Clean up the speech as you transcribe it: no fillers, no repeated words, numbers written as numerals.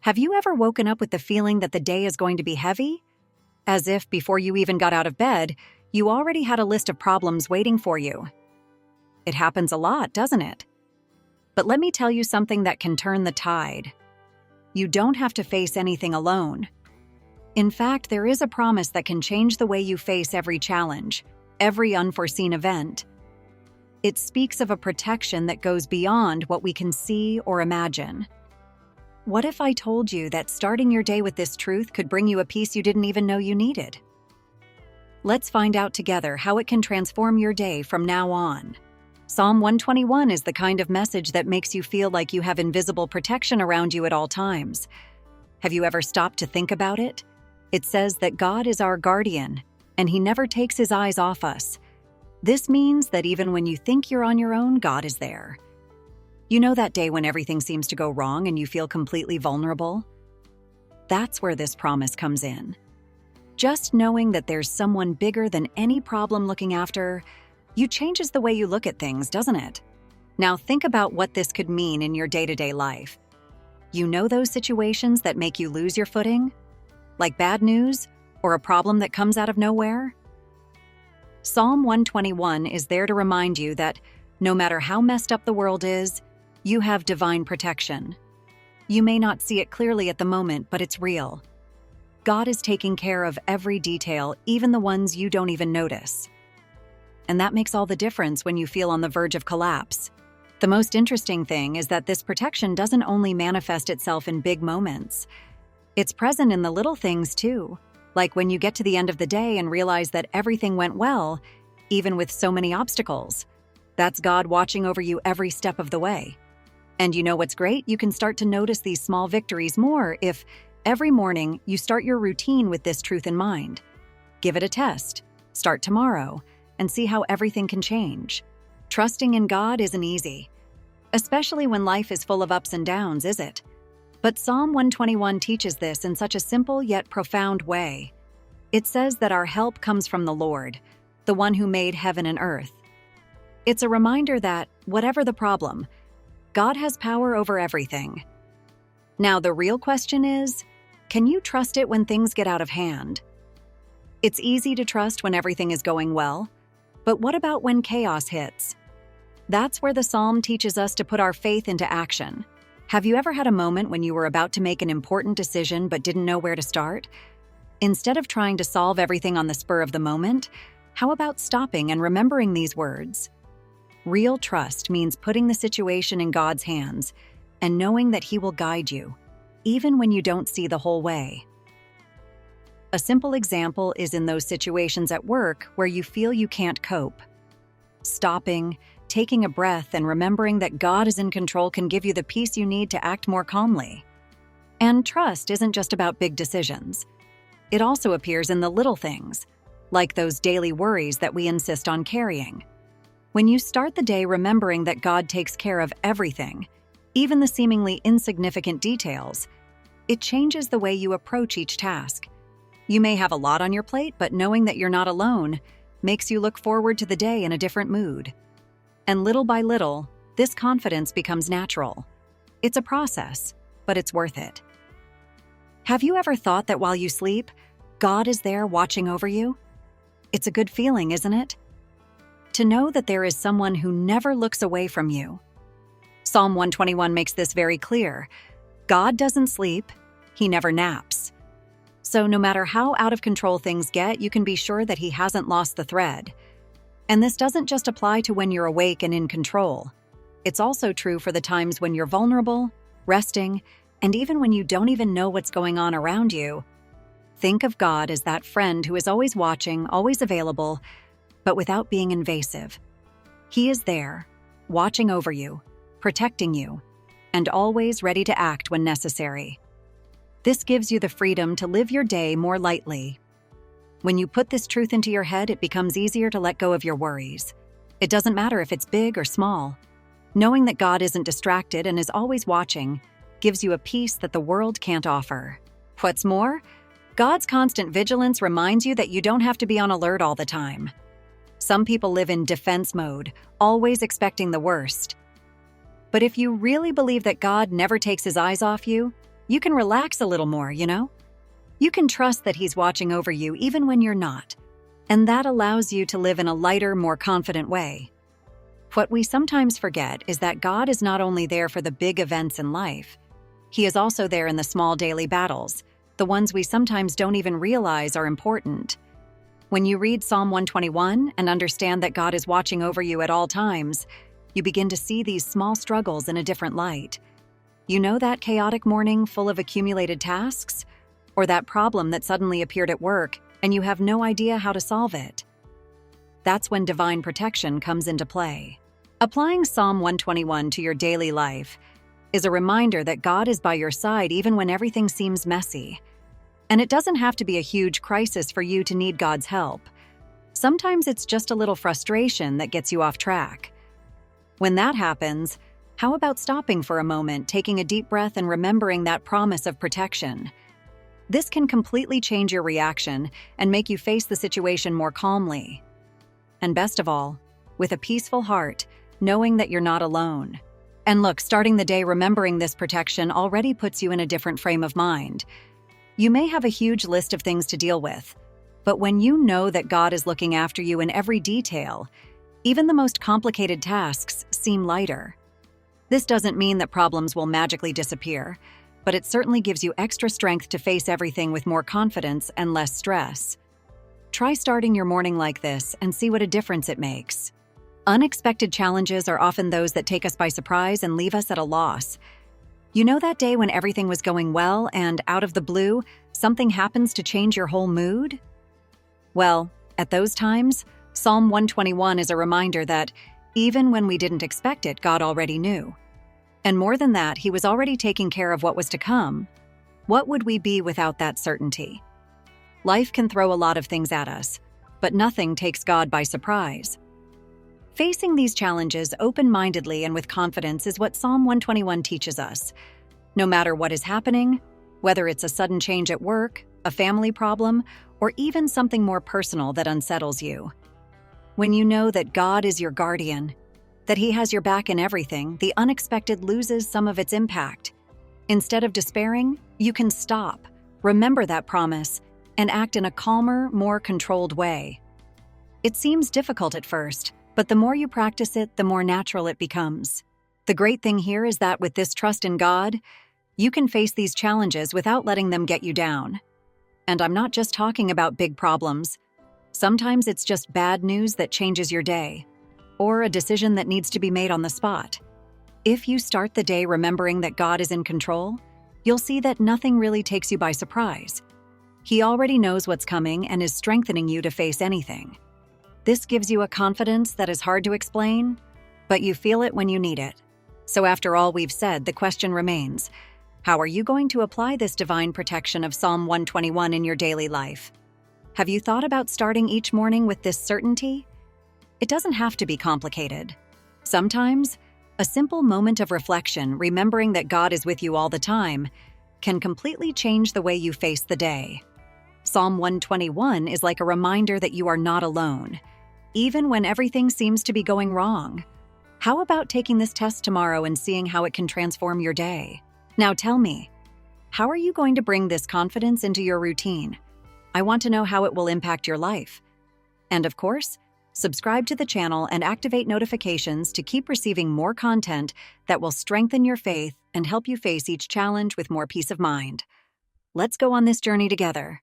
Have you ever woken up with the feeling that the day is going to be heavy? As if before you even got out of bed, you already had a list of problems waiting for you. It happens a lot, doesn't it? But let me tell you something that can turn the tide. You don't have to face anything alone. In fact, there is a promise that can change the way you face every challenge, every unforeseen event. It speaks of a protection that goes beyond what we can see or imagine. What if I told you that starting your day with this truth could bring you a peace you didn't even know you needed? Let's find out together how it can transform your day from now on. Psalm 121 is the kind of message that makes you feel like you have invisible protection around you at all times. Have you ever stopped to think about it? It says that God is our guardian, and He never takes His eyes off us. This means that even when you think you're on your own, God is there. You know that day when everything seems to go wrong and you feel completely vulnerable? That's where this promise comes in. Just knowing that there's someone bigger than any problem looking after you changes the way you look at things, doesn't it? Now think about what this could mean in your day-to-day life. You know those situations that make you lose your footing? Like bad news or a problem that comes out of nowhere? Psalm 121 is there to remind you that no matter how messed up the world is, you have divine protection. You may not see it clearly at the moment, but it's real. God is taking care of every detail, even the ones you don't even notice. And that makes all the difference when you feel on the verge of collapse. The most interesting thing is that this protection doesn't only manifest itself in big moments. It's present in the little things too, like when you get to the end of the day and realize that everything went well, even with so many obstacles. That's God watching over you every step of the way. And you know what's great? You can start to notice these small victories more if every morning you start your routine with this truth in mind. Give it a test. Start tomorrow and see how everything can change. Trusting in God isn't easy, especially when life is full of ups and downs, is it? But Psalm 121 teaches this in such a simple yet profound way. It says that our help comes from the Lord, the one who made heaven and earth. It's a reminder that, whatever the problem, God has power over everything. Now, the real question is, can you trust it when things get out of hand? It's easy to trust when everything is going well, but what about when chaos hits? That's where the psalm teaches us to put our faith into action. Have you ever had a moment when you were about to make an important decision but didn't know where to start? Instead of trying to solve everything on the spur of the moment, how about stopping and remembering these words? Real trust means putting the situation in God's hands and knowing that He will guide you, even when you don't see the whole way. A simple example is in those situations at work where you feel you can't cope. Stopping, taking a breath, and remembering that God is in control can give you the peace you need to act more calmly. And trust isn't just about big decisions. It also appears in the little things, like those daily worries that we insist on carrying. When you start the day remembering that God takes care of everything, even the seemingly insignificant details, it changes the way you approach each task. You may have a lot on your plate, but knowing that you're not alone makes you look forward to the day in a different mood. And little by little, this confidence becomes natural. It's a process, but it's worth it. Have you ever thought that while you sleep, God is there watching over you? It's a good feeling, isn't it? To know that there is someone who never looks away from you. Psalm 121 makes this very clear. God doesn't sleep, He never naps. So no matter how out of control things get, you can be sure that He hasn't lost the thread. And this doesn't just apply to when you're awake and in control. It's also true for the times when you're vulnerable, resting, and even when you don't even know what's going on around you. Think of God as that friend who is always watching, always available, but without being invasive. He is there, watching over you, protecting you, and always ready to act when necessary. This gives you the freedom to live your day more lightly. When you put this truth into your head, it becomes easier to let go of your worries. It doesn't matter if it's big or small. Knowing that God isn't distracted and is always watching gives you a peace that the world can't offer. What's more, God's constant vigilance reminds you that you don't have to be on alert all the time. Some people live in defense mode, always expecting the worst. But if you really believe that God never takes His eyes off you, you can relax a little more, you know? You can trust that He's watching over you even when you're not, and that allows you to live in a lighter, more confident way. What we sometimes forget is that God is not only there for the big events in life, He is also there in the small daily battles, the ones we sometimes don't even realize are important. When you read Psalm 121 and understand that God is watching over you at all times, you begin to see these small struggles in a different light. You know that chaotic morning full of accumulated tasks? Or that problem that suddenly appeared at work and you have no idea how to solve it? That's when divine protection comes into play. Applying Psalm 121 to your daily life is a reminder that God is by your side even when everything seems messy. And it doesn't have to be a huge crisis for you to need God's help. Sometimes it's just a little frustration that gets you off track. When that happens, how about stopping for a moment, taking a deep breath, and remembering that promise of protection? This can completely change your reaction and make you face the situation more calmly. And best of all, with a peaceful heart, knowing that you're not alone. And look, starting the day remembering this protection already puts you in a different frame of mind. You may have a huge list of things to deal with, but when you know that God is looking after you in every detail, even the most complicated tasks seem lighter. This doesn't mean that problems will magically disappear, but it certainly gives you extra strength to face everything with more confidence and less stress. Try starting your morning like this and see what a difference it makes. Unexpected challenges are often those that take us by surprise and leave us at a loss. You know that day when everything was going well and out of the blue, something happens to change your whole mood? Well, at those times, Psalm 121 is a reminder that even when we didn't expect it, God already knew. And more than that, He was already taking care of what was to come. What would we be without that certainty? Life can throw a lot of things at us, but nothing takes God by surprise. Facing these challenges open-mindedly and with confidence is what Psalm 121 teaches us. No matter what is happening, whether it's a sudden change at work, a family problem, or even something more personal that unsettles you. When you know that God is your guardian, that He has your back in everything, the unexpected loses some of its impact. Instead of despairing, you can stop, remember that promise, and act in a calmer, more controlled way. It seems difficult at first, but the more you practice it, the more natural it becomes. The great thing here is that with this trust in God, you can face these challenges without letting them get you down. And I'm not just talking about big problems. Sometimes it's just bad news that changes your day, or a decision that needs to be made on the spot. If you start the day remembering that God is in control, you'll see that nothing really takes you by surprise. He already knows what's coming and is strengthening you to face anything. This gives you a confidence that is hard to explain, but you feel it when you need it. So after all we've said, the question remains, how are you going to apply this divine protection of Psalm 121 in your daily life? Have you thought about starting each morning with this certainty? It doesn't have to be complicated. Sometimes, a simple moment of reflection, remembering that God is with you all the time, can completely change the way you face the day. Psalm 121 is like a reminder that you are not alone, even when everything seems to be going wrong. How about taking this test tomorrow and seeing how it can transform your day? Now tell me, how are you going to bring this confidence into your routine? I want to know how it will impact your life. And of course, subscribe to the channel and activate notifications to keep receiving more content that will strengthen your faith and help you face each challenge with more peace of mind. Let's go on this journey together.